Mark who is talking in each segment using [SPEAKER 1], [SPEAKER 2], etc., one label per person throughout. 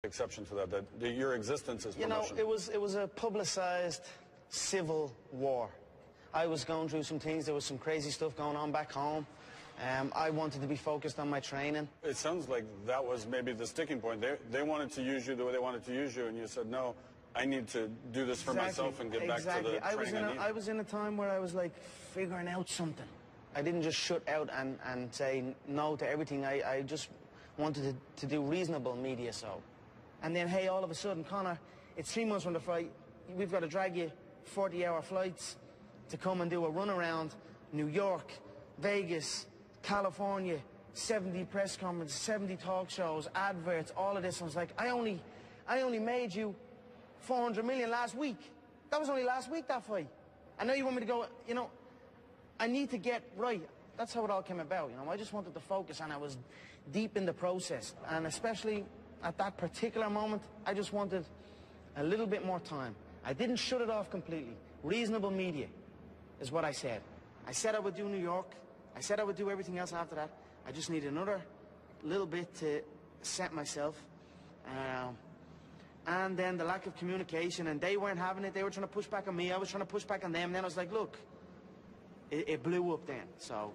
[SPEAKER 1] exception to that, that your existence is promotion.
[SPEAKER 2] You know, it was a publicized civil war. I was going through some things. There was some crazy stuff going on back home. I wanted to be focused on my training. It
[SPEAKER 1] sounds like that was maybe the sticking point. They wanted to use you the way they wanted to use you, and you said, no, I need to do this for myself and get back to the training
[SPEAKER 2] I was in a time where I was like figuring out something. I didn't just shut out and say no to everything. I just wanted to do reasonable media. So, and then, hey, all of a sudden, Conor, it's 3 months from the fight. We've got to drag you 40-hour flights to come and do a run around New York, Vegas, California, 70 press conferences, 70 talk shows, adverts, all of this. I was like, I only made you 400 million last week. That was only last week, that fight. I know you want me to go, you know, I need to get right. That's how it all came about, you know. I just wanted to focus, and I was deep in the process. And especially at that particular moment, I just wanted a little bit more time. I didn't shut it off completely. Reasonable media is what I said. I said I would do New York. I said I would do everything else after that. I just need another little bit to set myself. And then the lack of communication, and they weren't having it. They were trying to push back on me. I was trying to push back on them. And then I was like, look, it blew up then, so.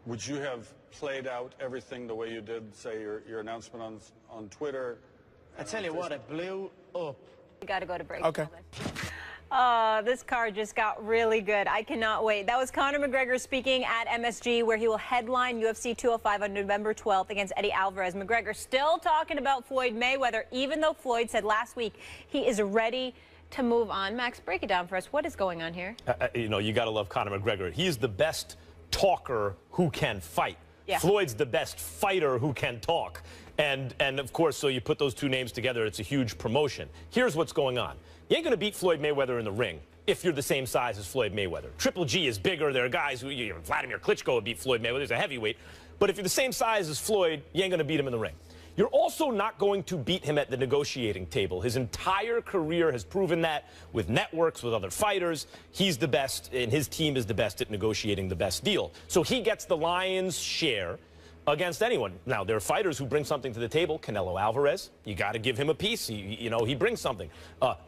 [SPEAKER 1] Would you have played out everything the way you did, say, your announcement on Twitter?
[SPEAKER 2] I tell you what, it blew up.
[SPEAKER 3] We got to go to break.
[SPEAKER 4] Okay.
[SPEAKER 3] This card just got really good. I cannot wait. That was Conor McGregor speaking at MSG, where he will headline UFC 205 on November 12th against Eddie Alvarez. McGregor still talking about Floyd Mayweather, even though Floyd said last week he is ready to move on. Max, break it down for us. What is going on here?
[SPEAKER 4] You know, you got to love Conor McGregor. He's the best talker who can fight.
[SPEAKER 3] Yeah.
[SPEAKER 4] Floyd's the best fighter who can talk. And of course, so you put those two names together, it's a huge promotion. Here's what's going on. You ain't going to beat Floyd Mayweather in the ring if you're the same size as Floyd Mayweather. Triple G is bigger. There are guys who, Vladimir Klitschko would beat Floyd Mayweather. He's a heavyweight. But if you're the same size as Floyd, you ain't going to beat him in the ring. You're also not going to beat him at the negotiating table. His entire career has proven that with networks, with other fighters. He's the best, and his team is the best at negotiating the best deal. So he gets the lion's share against anyone. Now, there are fighters who bring something to the table. Canelo Alvarez, you got to give him a piece. He brings something.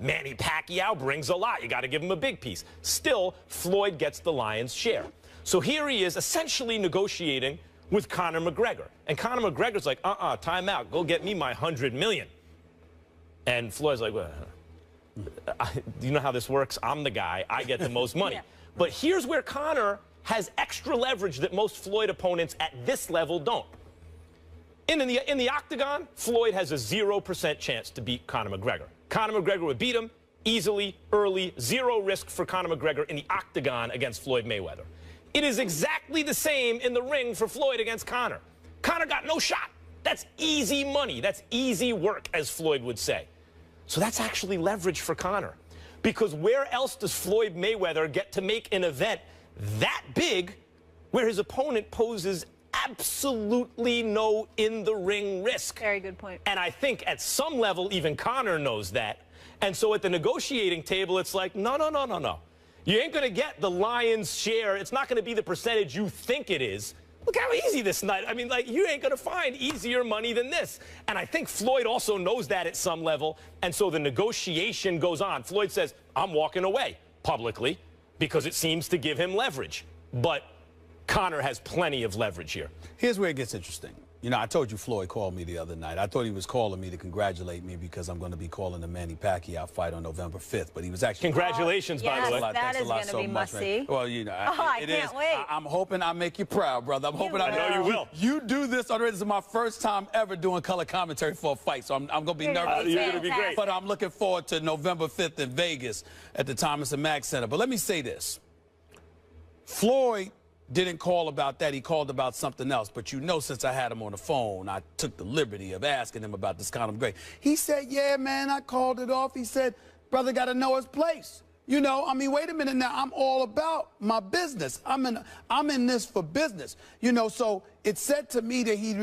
[SPEAKER 4] Manny Pacquiao brings a lot. You got to give him a big piece. Still, Floyd gets the lion's share. So here he is essentially negotiating with Conor McGregor. And Conor McGregor's like, time out. Go get me my $100 million. And Floyd's like, well, do you know how this works? I'm the guy. I get the most money.
[SPEAKER 3] Yeah.
[SPEAKER 4] But here's where Conor has extra leverage that most Floyd opponents at this level don't. In the octagon, Floyd has a 0% chance to beat Conor McGregor. Conor McGregor would beat him easily, early, zero risk for Conor McGregor in the octagon against Floyd Mayweather. It is exactly the same in the ring for Floyd against Conor. Conor got no shot. That's easy money. That's easy work, as Floyd would say. So that's actually leverage for Conor. Because where else does Floyd Mayweather get to make an event that big where his opponent poses absolutely no in-the-ring risk?
[SPEAKER 3] Very good point.
[SPEAKER 4] And I think at some level, even Conor knows that. And so at the negotiating table, it's like, no. You ain't going to get the lion's share. It's not going to be the percentage you think it is. Look how easy this night. I mean, like, you ain't going to find easier money than this. And I think Floyd also knows that at some level. And so the negotiation goes on. Floyd says, I'm walking away publicly because it seems to give him leverage. But Conor has plenty of leverage here.
[SPEAKER 5] Here's where it gets interesting. You know, I told you Floyd called me the other night. I thought he was calling me to congratulate me because I'm going to be calling the Manny Pacquiao fight on November 5th. But he was actually...
[SPEAKER 4] Congratulations, by the way.
[SPEAKER 3] That is going to be must-see.
[SPEAKER 5] Well, you know,
[SPEAKER 3] I can't wait.
[SPEAKER 5] I'm hoping I make you proud, brother. I'm hoping
[SPEAKER 4] I know you will.
[SPEAKER 5] You do this already. This is my first time ever doing color commentary for a fight, so I'm going to be nervous.
[SPEAKER 4] You're going to be great.
[SPEAKER 5] But I'm looking forward to November 5th in Vegas at the Thomas & Mack Center. But let me say this. Floyd didn't call about that. He called about something else. But you know, since I had him on the phone, I took the liberty of asking him about this Conor McGregor. He said, yeah, man, I called it off. He said, brother got to know his place. You know, I mean, wait a minute now. I'm all about my business. I'm in this for business. You know, so it said to me that he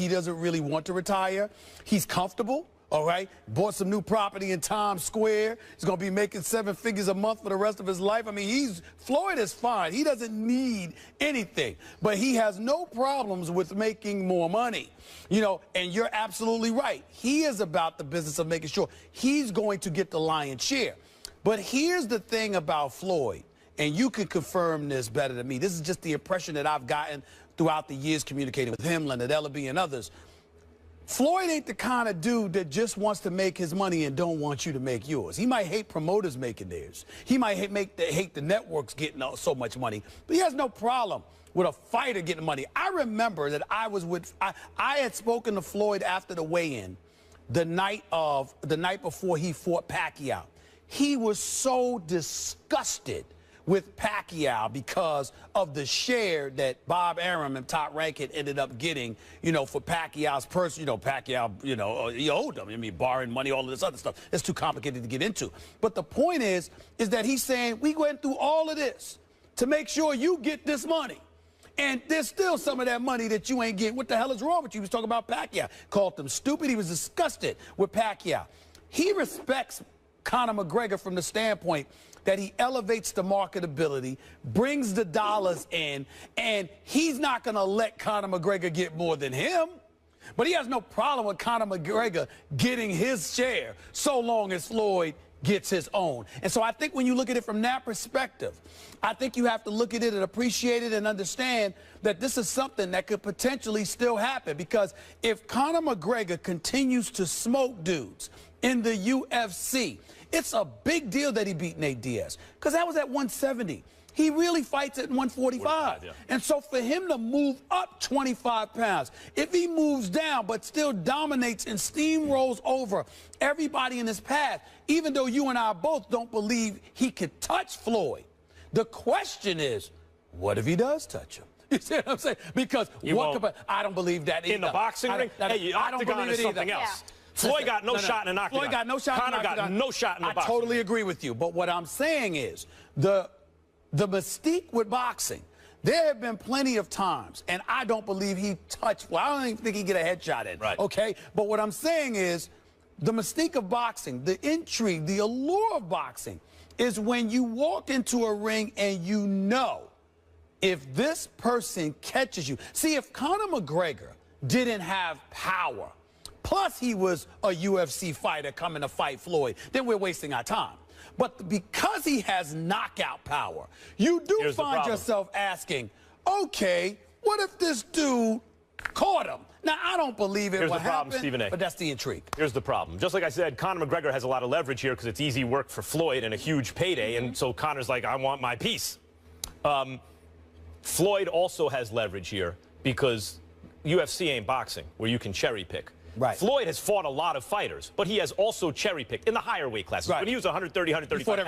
[SPEAKER 5] doesn't really want to retire. He's comfortable all right? Bought some new property in Times Square. He's going to be making 7 figures a month for the rest of his life. I mean, Floyd is fine. He doesn't need anything. But he has no problems with making more money. You know, and you're absolutely right. He is about the business of making sure he's going to get the lion's share. But here's the thing about Floyd, and you can confirm this better than me. This is just the impression that I've gotten throughout the years communicating with him, Leonard Ellaby, and others. Floyd ain't the kind of dude that just wants to make his money and don't want you to make yours. He might hate promoters making theirs. He might hate the networks getting so much money, but he has no problem with a fighter getting money. I remember that I had spoken to Floyd after the weigh-in the night before he fought Pacquiao. He was so disgusted with Pacquiao because of the share that Bob Arum and Top Rank had ended up getting, you know, for Pacquiao's person. You know, Pacquiao, you know, he owed them. I mean, borrowing money, all of this other stuff. It's too complicated to get into. But the point is that he's saying, we went through all of this to make sure you get this money. And there's still some of that money that you ain't getting. What the hell is wrong with you? He was talking about Pacquiao. Called him stupid. He was disgusted with Pacquiao. He respects Conor McGregor from the standpoint that he elevates the marketability, brings the dollars in, and he's not going to let Conor McGregor get more than him. But he has no problem with Conor McGregor getting his share so long as Floyd gets his own. And so I think when you look at it from that perspective, I think you have to look at it and appreciate it and understand that this is something that could potentially still happen. Because if Conor McGregor continues to smoke dudes in the UFC, it's a big deal that he beat Nate Diaz, because that was at 170. He really fights at 145. Yeah. And so for him to move up 25 pounds, if he moves down but still dominates and steamrolls over everybody in his path, even though you and I both don't believe he could touch Floyd, the question is, what if he does touch him? You see what I'm saying? Because I don't believe that either.
[SPEAKER 4] In the boxing ring? Hey, octagon is something else. Yeah. Floyd got no shot in an octagon.
[SPEAKER 5] Floyd got no shot in an octagon.
[SPEAKER 4] Conor got no shot in the boxing.
[SPEAKER 5] I totally agree with you. But what I'm saying is the mystique with boxing, there have been plenty of times, and I don't believe he touched, well, I don't even think he get a headshot in,
[SPEAKER 4] right.
[SPEAKER 5] Okay? But what I'm saying is the mystique of boxing, the intrigue, the allure of boxing is when you walk into a ring and you know if this person catches you. See, if Conor McGregor didn't have power, plus he was a UFC fighter coming to fight Floyd, then we're wasting our time. But because he has knockout power, you do find yourself asking, okay, what if this dude caught him? Now, I don't believe it will happen, Stephen A. But that's the intrigue.
[SPEAKER 4] Here's the problem. Just like I said, Conor McGregor has a lot of leverage here because it's easy work for Floyd and a huge payday, and so Conor's like, I want my piece. Floyd also has leverage here because UFC ain't boxing where you can cherry pick.
[SPEAKER 5] Right.
[SPEAKER 4] Floyd has fought a lot of fighters, but he has also cherry-picked in the higher weight classes. Right. When he was 130, 135
[SPEAKER 5] he fought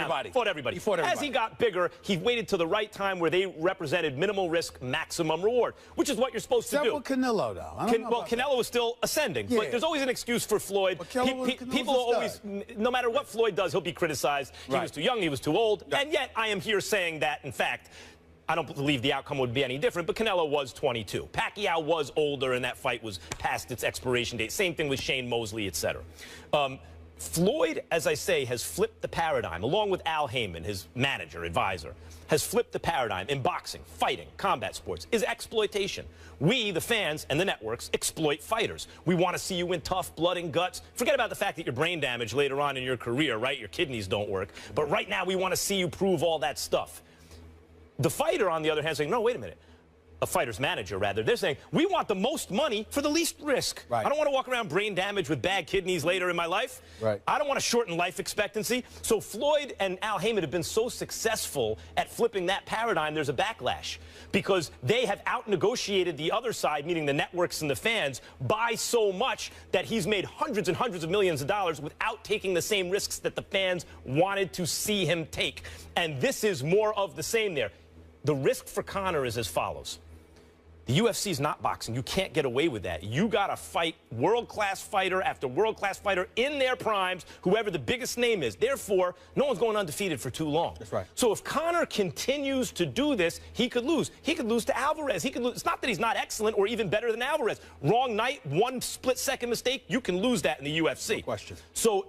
[SPEAKER 5] everybody.
[SPEAKER 4] Fought everybody. As he got bigger, he waited till the right time where they represented minimal risk, maximum reward, which is what you're supposed to do.
[SPEAKER 5] Except for Canelo, though.
[SPEAKER 4] Well, Canelo is still ascending. Yeah. But there's always an excuse for Floyd. People are always, no matter what Floyd does, he'll be criticized. He was too young, he was too old. Right. And yet, I am here saying that, in fact, I don't believe the outcome would be any different, but Canelo was 22. Pacquiao was older, and that fight was past its expiration date. Same thing with Shane Mosley, etc. Floyd, as I say, has flipped the paradigm, along with Al Heyman, his manager, advisor, has flipped the paradigm in boxing, fighting, combat sports, is exploitation. We, the fans and the networks, exploit fighters. We want to see you win tough, blood and guts. Forget about the fact that you're brain damaged later on in your career, right? Your kidneys don't work. But right now, we want to see you prove all that stuff. The fighter, on the other hand, saying, no, wait a minute. A fighter's manager, rather. They're saying, we want the most money for the least risk. Right. I don't want to walk around brain damaged with bad kidneys later in my life. Right. I don't want to shorten life expectancy. So Floyd and Al Heyman have been so successful at flipping that paradigm, there's a backlash. Because they have out-negotiated the other side, meaning the networks and the fans, by so much that he's made hundreds and hundreds of millions of dollars without taking the same risks that the fans wanted to see him take. And this is more of the same there. The risk for Conor is as follows. The UFC is not boxing. You can't get away with that. You got to fight world-class fighter after world-class fighter in their primes, whoever the biggest name is. Therefore, no one's going undefeated for too long.
[SPEAKER 5] That's right.
[SPEAKER 4] So if Conor continues to do this, he could lose. He could lose to Alvarez. He could lose. It's not that he's not excellent or even better than Alvarez. Wrong night, one split-second mistake, you can lose that in the UFC.
[SPEAKER 5] No question.
[SPEAKER 4] So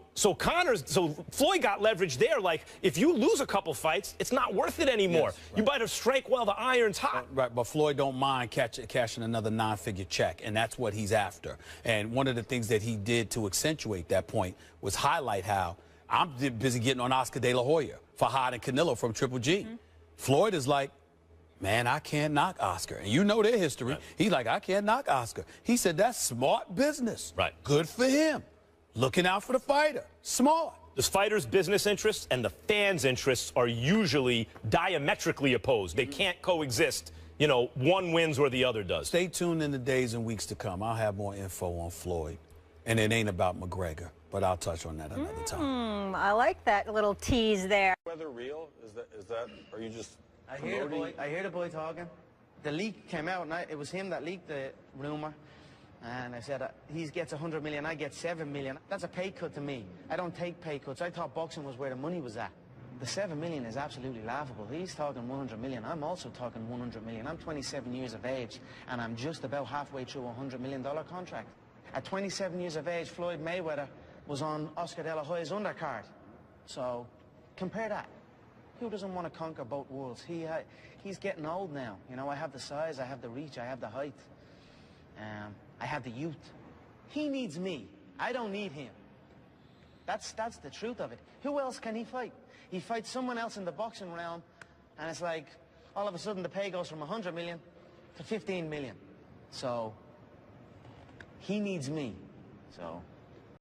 [SPEAKER 4] Floyd got leverage there. Like, if you lose a couple fights, it's not worth it anymore.
[SPEAKER 5] Yes, right.
[SPEAKER 4] You better strike while the iron's hot.
[SPEAKER 5] Right, but Floyd don't mind cashing another nine-figure check, and that's what he's after. And one of the things that he did to accentuate that point was highlight how I'm busy getting on Oscar De La Hoya for hiding Canelo from Triple G. Mm-hmm. Floyd is like, man, I can't knock Oscar. And you know their history. Right. He's like, I can't knock Oscar. He said, that's smart business.
[SPEAKER 4] Right.
[SPEAKER 5] Good for him. Looking out for the fighter. Smart.
[SPEAKER 4] The fighter's business interests and the fans' interests are usually diametrically opposed. They can't coexist. You know, one wins or the other does.
[SPEAKER 5] Stay tuned in the days and weeks to come. I'll have more info on Floyd. And it ain't about McGregor, but I'll touch on that another time.
[SPEAKER 3] I like that little tease there.
[SPEAKER 1] Whether real is that are you just
[SPEAKER 2] I hear the boy talking. The leak came out, and it was him that leaked the rumor. And I said, he gets 100 million, I get 7 million. That's a pay cut to me. I don't take pay cuts. I thought boxing was where the money was at. The 7 million is absolutely laughable. He's talking 100 million. I'm also talking 100 million. I'm 27 years of age, and I'm just about halfway through a $100 million contract. At 27 years of age, Floyd Mayweather was on Oscar De La Hoya's undercard. So, compare that. Who doesn't want to conquer both worlds? He's getting old now. You know, I have the size, I have the reach, I have the height. I have the youth. He needs me. I don't need him. That's the truth of it. Who else can he fight? He fights someone else in the boxing realm, and it's like, all of a sudden the pay goes from 100 million to 15 million. So, he needs me. So...